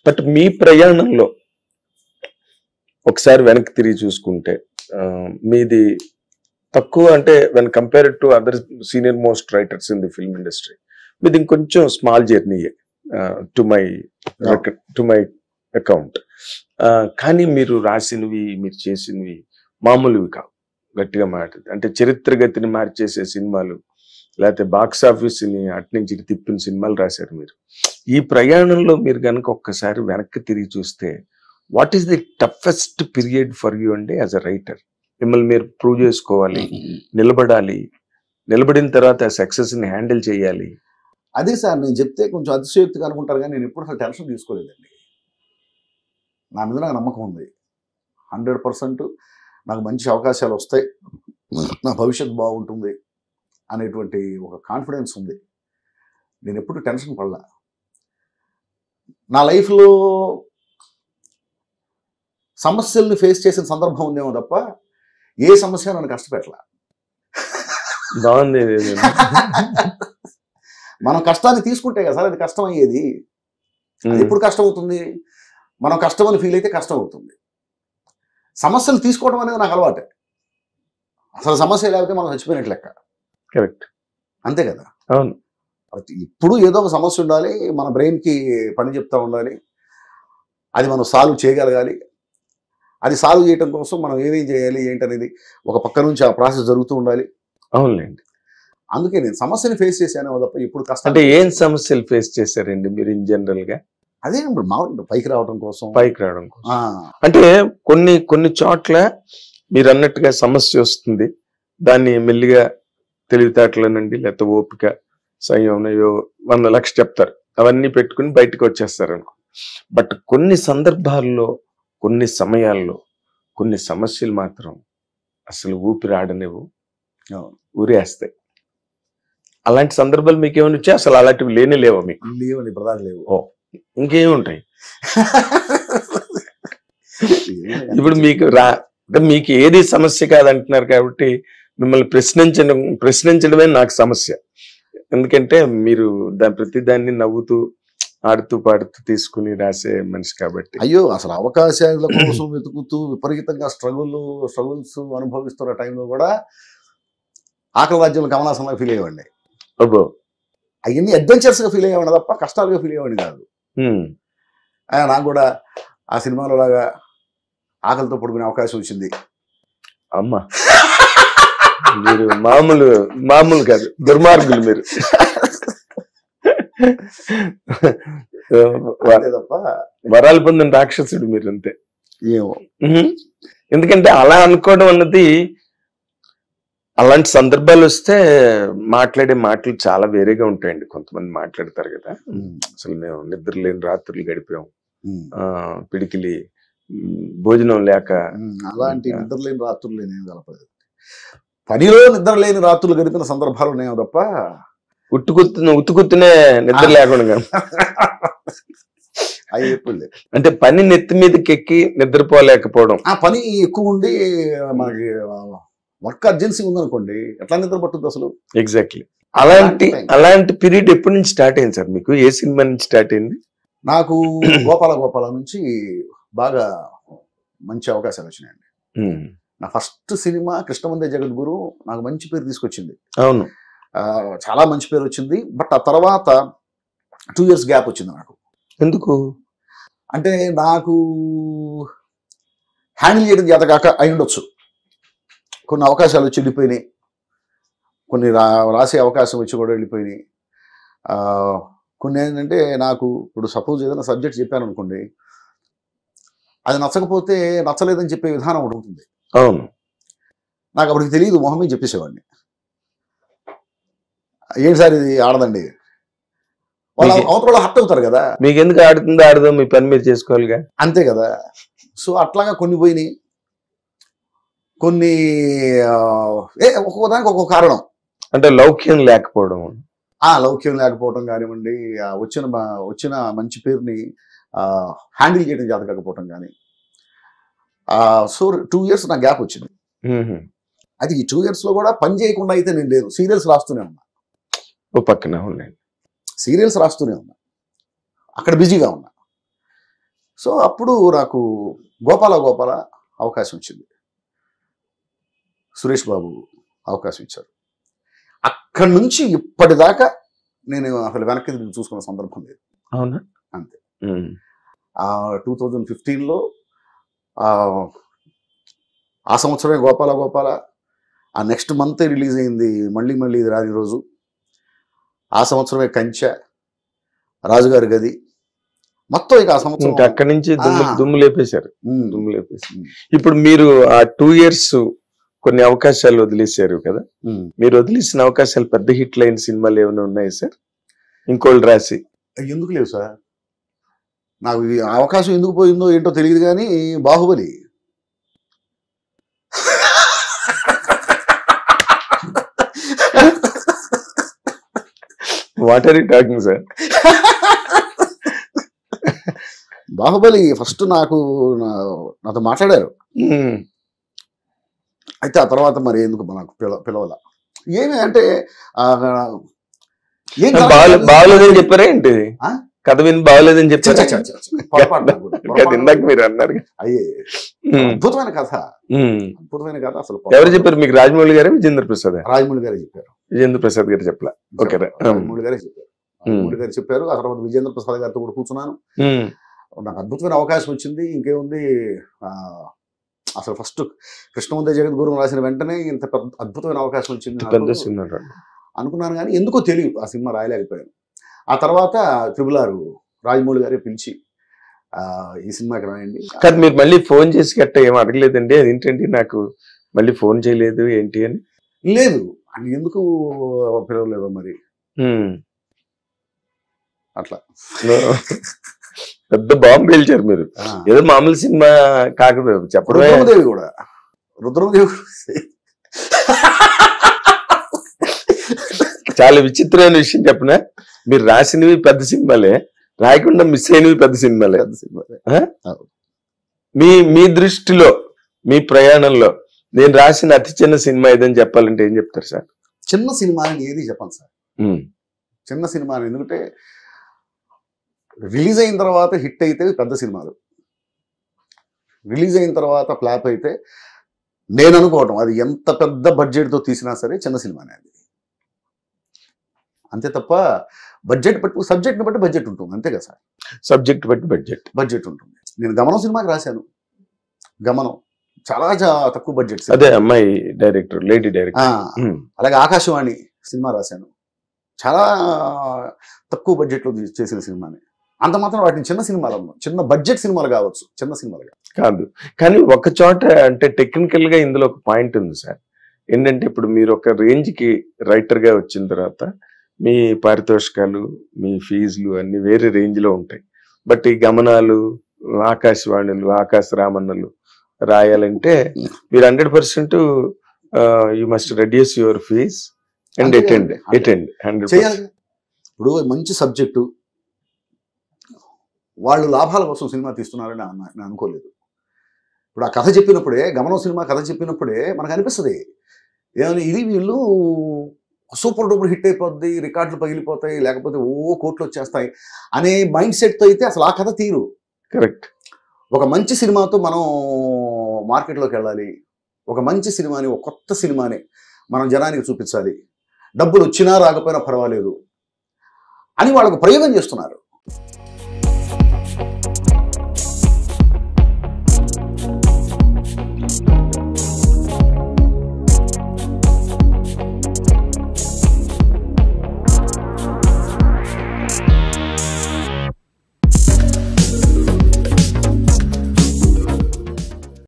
But మీ ప్రయాణంలో ఒకసారి వెనక్కి తిరిగి చూసుకుంటే మీది తక్కువ అంటే when compared to other senior most writers in the film industry మీది ఇంకొంచెం స్మాల్ జర్నీయే టు మై అకౌంట్. కానీ మీరు రాసినవి మీరు చేసినవి మామూలువి కావు. గట్టిగా మాట్లాడు అంటే చరిత్ర గతిని మార్చేసే సినిమాలు, లేకపోతే బాక్స్ ఆఫీస్ని అట్నుంచి తిప్పిన సినిమాలు రాశారు మీరు. ఈ ప్రయాణంలో మీరు కనుక ఒక్కసారి వెనక్కి తిరిగి చూస్తే what is the toughest period for you అండి యాజ్ అ రైటర్? మిమ్మల్ని మీరు ప్రూవ్ చేసుకోవాలి, నిలబడాలి, నిలబడిన తర్వాత సక్సెస్ ని హ్యాండిల్ చేయాలి. అదే సార్, నేను చెప్తే కొంచెం అతిశయోక్తిగా అనుకుంటారు, కానీ నేను ఎప్పుడు అసలు టెన్షన్ తీసుకోలేదండి. నా మీద నాకు నమ్మకం ఉంది 100%. నాకు మంచి అవకాశాలు వస్తాయి, నా భవిష్యత్తు బాగుంటుంది అనేటువంటి ఒక కాన్ఫిడెన్స్ ఉంది. నేను ఎప్పుడు టెన్షన్ పడలా. నా లైఫ్లో సమస్యల్ని ఫేస్ చేసిన సందర్భం ఉందేమో తప్ప ఏ సమస్య నన్ను కష్టపెట్టలా. బాగుంది. మనం కష్టాన్ని తీసుకుంటే కదా సార్ అది కష్టం అయ్యేది. ఎప్పుడు కష్టం అవుతుంది? మనం కష్టం అని ఫీల్ అయితే కష్టం అవుతుంది. సమస్యలు తీసుకోవడం అనేది నాకు అలవాటే. అసలు సమస్య లేకపోతే మనం చచ్చిపోయినట్లు లెక్క. కరెక్ట్, అంతే కదా. అవును. ఇప్పుడు ఏదో ఒక సమస్య ఉండాలి, మన బ్రెయిన్కి పని చెప్తా ఉండాలి, అది మనం సాల్వ్ చేయగలగాలి. అది సాల్వ్ చేయడం కోసం మనం ఏమేం చేయాలి ఏంటనేది ఒక పక్క నుంచి ఆ ప్రాసెస్ జరుగుతూ ఉండాలి. అవునులేండి. అందుకే నేను సమస్యని ఫేస్ చేశాను తప్ప ఇప్పుడు కష్టం. అంటే ఏం సమస్యలు ఫేస్ చేశారండి మీరు ఇన్ జనరల్ గా? అదే ఇప్పుడు మామూలు పైకి రావడం కోసం. అంటే కొన్ని చోట్ల మీరు అన్నట్టుగా సమస్య వస్తుంది, దాన్ని మెల్లిగా తెలివితేటలనండి లేకపోతే ఓపిక సంయమనయో 100 లక్షలు చెప్తారు, అవన్నీ పెట్టుకుని బయటకు వచ్చేస్తారు అనుకో. బట్ కొన్ని సందర్భాల్లో కొన్ని సమయాల్లో కొన్ని సమస్యలు మాత్రం అసలు ఊపిరి ఆడనివ్వు, ఊరేస్తాయి. అలాంటి సందర్భాలు మీకు ఏమైనా వచ్చాయి? అసలు అలాంటివి లేనే లేవా మీకు? లేవండి, ప్రధాన లేవు. ఓ, ఇంకేముంటాయి? ఇప్పుడు మీకు మీకు ఏది సమస్య కాదంటున్నారు కాబట్టి మిమ్మల్ని ప్రశ్నించడమే నాకు సమస్య. ఎందుకంటే మీరు ప్రతిదాన్ని నవ్వుతూ ఆడుతూ పాడుతూ తీసుకుని రాసే మనిషి కాబట్టి. అయ్యో, అసలు అవకాశాల కోసం వెతుకుతూ విపరీతంగా స్ట్రగుల్స్ అనుభవిస్తున్న టైంలో కూడా ఆకలి రాజ్యంలో కమలాసంగా ఫీల్ అయ్యేవాడిని. అబ్బో, అవన్నీ అడ్వెంచర్స్గా ఫీల్ అయ్యేవాడిని తప్ప కష్టాలుగా ఫీల్ అయ్యేవాడిని కాదు. నాకు కూడా ఆ సినిమాలో లాగా ఆకలితో పడుకునే అవకాశం వచ్చింది. అమ్మా, మీరు మామూలు కాదు, దుర్మార్గులు మీరు. తప్ప వరాలు పొందిన రాక్షసుడు మీరు, అంతే. ఏమో, ఎందుకంటే అలా అనుకోవడం అన్నది, అలాంటి సందర్భాలు వస్తే మాట్లాడే మాటలు చాలా వేరేగా ఉంటాయండి. కొంతమంది మాట్లాడతారు కదా, అసలు మేము నిద్ర లేని రాత్రులు గడిపాం, పిడికిలి భోజనం లేక. అలాంటి నిద్ర లేని రాత్రులు నేను గడపలేదు. పనిలో నిద్ర లేని రాత్రులు గడిపిన సందర్భాలు ఉన్నాయో తప్ప ఉత్తుకుత్తునే నిద్ర లేకుండా. అవి ఎప్పుడు లేదు. అంటే పని నెత్తి మీదకి ఎక్కి నిద్రపోలేకపోవడం, ఆ పని ఎక్కువ ఉండి మనకి వర్క్ అర్జెన్సీ ఉందనుకోండి, ఎట్లా నిద్ర పట్టుద్ది అసలు? ఎగ్జాక్ట్లీ. అలాంటి పీరియడ్ ఎప్పటి నుంచి స్టార్ట్ అయింది సార్ మీకు? ఏ సినిమా నుంచి స్టార్ట్ అయింది? నాకు గోపాల నుంచి బాగా మంచి అవకాశాలు వచ్చినాయండి. నా ఫస్ట్ సినిమా కృష్ణవందే జగద్గురు నాకు మంచి పేరు తీసుకొచ్చింది. అవును, చాలా మంచి పేరు వచ్చింది. బట్ ఆ తర్వాత 2 years గ్యాప్ వచ్చింది నాకు. ఎందుకు అంటే నాకు హ్యాండిల్ చేయడం చేత కాక అయి ఉండొచ్చు. కొన్ని అవకాశాలు వచ్చి వెళ్ళిపోయినాయి, కొన్ని రాసే అవకాశం వచ్చి కూడా వెళ్ళిపోయినాయి. కొన్ని ఏంటంటే నాకు ఇప్పుడు సపోజ్ ఏదైనా సబ్జెక్ట్ చెప్పాను అనుకోండి, అది నచ్చకపోతే నచ్చలేదని చెప్పే విధానం ఒకటి ఉంటుంది. అవును, నాకు అప్పటికి తెలియదు, మొహమే చెప్పేసేవాడిని. ఏంటి సార్ ఇది ఆడదండి, వాళ్ళు అవతల హర్ట్ అవుతారు కదా. మీకు ఎందుకు ఆడుతుందో ఆడదో మీ పని మీరు చేసుకోవాలిగా, అంతే కదా. సో అట్లాగా కొన్ని పోయినాయి, కొన్ని ఒక్కొక్కదానికి ఒక్కొక్క కారణం. అంటే లౌక్యం లేకపోవడం, లౌక్యం లేకపోవడం కానివ్వండి, వచ్చిన మంచి పేరుని హ్యాండిల్ చేయడం చేత కాకపోవడం కానీ. సో 2 years నా గ్యాప్ వచ్చింది. అది ఈ 2 years లో కూడా పని చేయకుండా అయితే నేను లేదు, సీరియల్స్ రాస్తూనే ఉన్నా. ఓ పక్కన సీరియల్స్ రాస్తూనే ఉన్నా, అక్కడ బిజీగా ఉన్నా. సో అప్పుడు నాకు గోపాల అవకాశం వచ్చింది. సురేష్ బాబు అవకాశం ఇచ్చారు. అక్కడి నుంచి ఇప్పటిదాకా నేను అసలు వెనక్కి తిరిగి చూసుకున్న సందర్భం లేదు. అవునా? అంతే. 2015లో ఆ సంవత్సరమే గోపాల, ఆ నెక్స్ట్ మంత్ రిలీజ్ అయింది మళ్ళీ ఇది రాని రోజు. ఆ సంవత్సరమే కంచె, రాజుగారి గది, మొత్తం ఇక ఆ సంవత్సరం అక్కడి నుంచి దుమ్ము లేపేశారు. ఇప్పుడు మీరు ఆ 2 years కొన్ని అవకాశాలు వదిలేశారు కదా, మీరు వదిలేసిన అవకాశాలు పెద్ద హిట్లు అయిన సినిమాలు ఏమైనా ఉన్నాయి సార్? ఇంకోళ్ళు రాసి ఎందుకు లేవు సార్, నాకు ఈ అవకాశం ఎందుకు పోయిందో ఏంటో తెలియదు కానీ Baahubali what are you talking sir? Baahubali first నాతో మాట్లాడారు. అయితే ఆ తర్వాత మరి ఎందుకు నాకు పిలవాల ఏమి అంటే బాగోలేదని చెప్పారా ఏంటి? కథ విని బాగోలేదని చెప్పారు. ఇందాక మీరు అన్నారు. అయ్యే అద్భుతమైన కథ, అద్భుతమైన కథ. అసలు ఎవరు చెప్పారు మీకు? రాజమౌళి గారే, విజేంద్ర ప్రసాద్? రాజమౌళి గారే చెప్పారు. విజేంద్ర ప్రసాద్ గారు చెప్పలా? ఓకే, రాజమౌళి గారే చెప్పారు. రాజమౌళి గారు చెప్పారు. ఆ తర్వాత విజేంద్ర ప్రసాద్ గారితో కూడా కూర్చున్నాను. నాకు అద్భుతమైన అవకాశం వచ్చింది. ఇంకేముంది, అసలు ఫస్ట్ కృష్ణముందే జగద్గురు రాసిన వెంటనే ఇంత అద్భుతమైన అవకాశం వచ్చింది అనుకున్నాను, కానీ ఎందుకో తెలియదు ఆ సినిమా రాయలేకపోయాను. ఆ తర్వాత 6 రాజమౌళి గారే పిలిచి ఈ సినిమాకి రాయండి. కానీ మీరు మళ్ళీ ఫోన్ చేసి గట్ట ఏం అడగలేదండి? అదేంటండి నాకు మళ్ళీ ఫోన్ చేయలేదు ఏంటి అని? లేదు, అని ఎందుకు పిలవలేదో మరి అట్లా. పెద్ద బాంబు పేల్చారు మీరు. ఏదో మామూలు సినిమా కాకపోతే చెప్పడం. రుద్రమదేవి కూడా చాలా విచిత్రమైన విషయం చెప్పనా, మీరు రాసినవి పెద్ద సినిమాలే, రాయకుండా మిస్ అయినవి పెద్ద సినిమాలే. మీ దృష్టిలో, మీ ప్రయాణంలో నేను రాసిన అతి చిన్న సినిమా ఏదని చెప్పాలంటే ఏం చెప్తారు సార్? చిన్న సినిమా అని ఏది చెప్పండి సార్. చిన్న సినిమా అని ఎందుకంటే రిలీజ్ అయిన తర్వాత హిట్ అయితే పెద్ద సినిమాలు, రిలీజ్ అయిన తర్వాత ఫ్లాప్ అయితే నేను అనుకోవటం అది ఎంత పెద్ద బడ్జెట్తో తీసినా సరే చిన్న సినిమానే అది. అంతే తప్ప బడ్జెట్ బట్టి, సబ్జెక్ట్ని బట్టి బడ్జెట్ ఉంటుంది, అంతే కదా సార్. సబ్జెక్ట్ బట్టి బడ్జెట్ ఉంటుంది. నేను గమనం సినిమాకి రాశాను. గమనం చాలా తక్కువ బడ్జెట్, అదే అమ్మాయి డైరెక్టర్, లేడీ డైరెక్టర్. అలాగే ఆకాశవాణి సినిమా రాశాను, చాలా తక్కువ బడ్జెట్లో చేసిన సినిమాని. అంత మాత్రం వాటిని చిన్న సినిమాలు, చిన్న బడ్జెట్ సినిమాలు కావచ్చు, చిన్న సినిమాలు కాదు. కానీ ఒక చోట అంటే టెక్నికల్ గా ఇందులో ఒక పాయింట్ ఉంది సార్. ఏంటంటే ఇప్పుడు మీరు ఒక రేంజ్ కి రైటర్ గా వచ్చిన తర్వాత మీ పారితోషికాలు, మీ ఫీజులు అన్ని వేరే రేంజ్ లో ఉంటాయి. బట్ ఈ గమనాలు, ఆకాశవాణులు, ఆకాశ రామన్నలు రాయాలంటే మీరు 100% you must reduce your fees and attend 100%. ఇప్పుడు మంచి సబ్జెక్టు, వాళ్ళు లాభాల కోసం సినిమా తీస్తున్నారని నేను అనుకోలేదు. ఇప్పుడు ఆ కథ చెప్పినప్పుడే, గమనం సినిమా కథ చెప్పినప్పుడే మనకు అనిపిస్తుంది ఏమని, ఇది వీళ్ళు సూపర్ డూపర్ హిట్ అయిపోద్ది, రికార్డులు పగిలిపోతాయి, లేకపోతే కోట్లు వచ్చేస్తాయి అనే మైండ్ సెట్తో అయితే అసలు ఆ కథ తీరు. కరెక్ట్. ఒక మంచి సినిమాతో మనం మార్కెట్లోకి వెళ్ళాలి, ఒక మంచి సినిమాని, ఒక కొత్త సినిమాని మనం జనానికి చూపించాలి, డబ్బులు వచ్చినా రాకపోయినా పర్వాలేదు అని వాళ్ళకు ప్రయోగం చేస్తున్నారు.